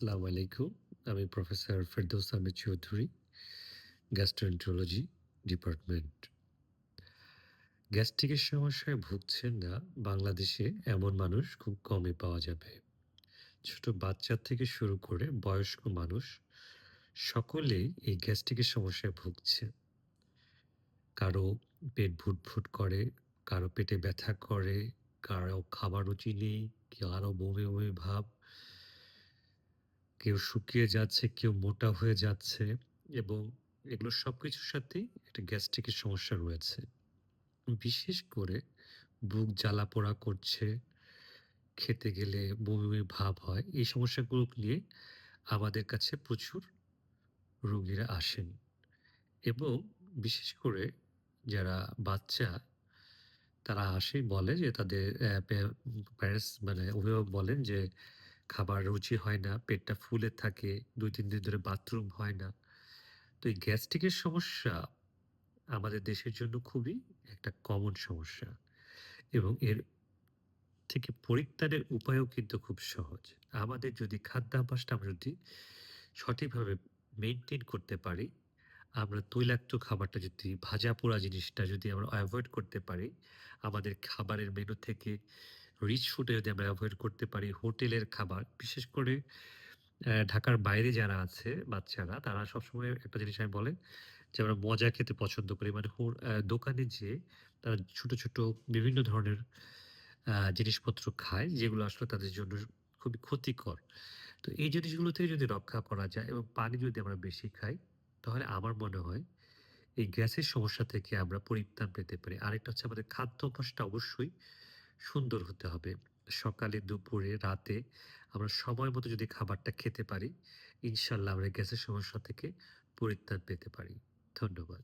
আসসালামু আলাইকুম। আমি professor Ferdous Ahmed Chowdhury, gastroenterology department. গ্যাস্ট্রিকের সমস্যায় ভুগছেন না বাংলাদেশে এমন মানুষ খুব কমই পাওয়া যাবে। ছোট বাচ্চা থেকে শুরু করে বয়স্ক মানুষ সকলেই এই গ্যাস্ট্রিকের সমস্যায় ভুগছে। কারো পেট ভুটভুট করে, কারো পেটে ব্যথা করে, কারো খাবার রুচি নেই, কারো বমি, বমি ভাব, কেউ শুকিয়ে যাচ্ছে, কেউ মোটা হয়ে যাচ্ছে এবং এগুলো সবকিছুর সাথেই একটা গ্যাস্ট্রিকের সমস্যা রয়েছে। বিশেষ করে বুক জ্বালা-পোড়া করছে, খেতে গেলে বমি, বমি ভাব হয়। এই সমস্যাগুলো নিয়ে আমাদের কাছে প্রচুর রোগীরা আসেন এবং বিশেষ করে যারা বাচ্চা তারা আসে বলে যে তাদের প্যারেন্টস মানে অভিভাবক বলেন যে খাবার রুচি হয় না, পেটটা ফুলে থাকে, ২-৩ দিন ধরে বাথরুম হয় না। তো এই গ্যাস্ট্রিকের সমস্যা আমাদের দেশের জন্য খুবই একটা কমন সমস্যা এবং এর থেকে পরিত্রাণের উপায়ও কিন্তু খুব সহজ। আমাদের যদি খাদ্যাভ্যাসটা আমরা যদি সঠিকভাবে মেইনটেইন করতে পারি, আমরা তৈলাক্ত খাবারটা যদি ভাজা-পোড়া জিনিসটা যদি আমরা এভয়েড করতে পারি, আমাদের খাবারের মেনু থেকে রিচ ফুডটা যদি আমরা এভয়েড করতে পারি, হোটেলের খাবার বিশেষ করে ঢাকার বাইরে যারা আছে বাচ্চারা তারা সবসময় একটা জিনিস আমি বলে যে আমরা মজা খেতে পছন্দ করি। মানে দোকানে যেয়ে তারা ছোট, ছোট বিভিন্ন ধরনের জিনিসপত্র খায় যেগুলো আসলে তাদের জন্য খুবই ক্ষতিকর। তো এই জিনিসগুলো থেকে যদি রক্ষা করা যায় এবং পানি যদি আমরা বেশি খাই, তাহলে আমার মনে হয় এই গ্যাসের সমস্যা থেকে আমরা পরিত্রাণ পেতে পারি। আরেকটা হচ্ছে আমাদের খাদ্যাভ্যাসটা অবশ্যই সুন্দর হতে হবে। সকালে, দুপুরে, রাতে আমরা সময় মতো যদি খাবারটা খেতে পারি, ইনশাআল্লাহ আমরা গ্যাসের সমস্যা থেকে পরিত্রাণ পেতে পারি। ধন্যবাদ।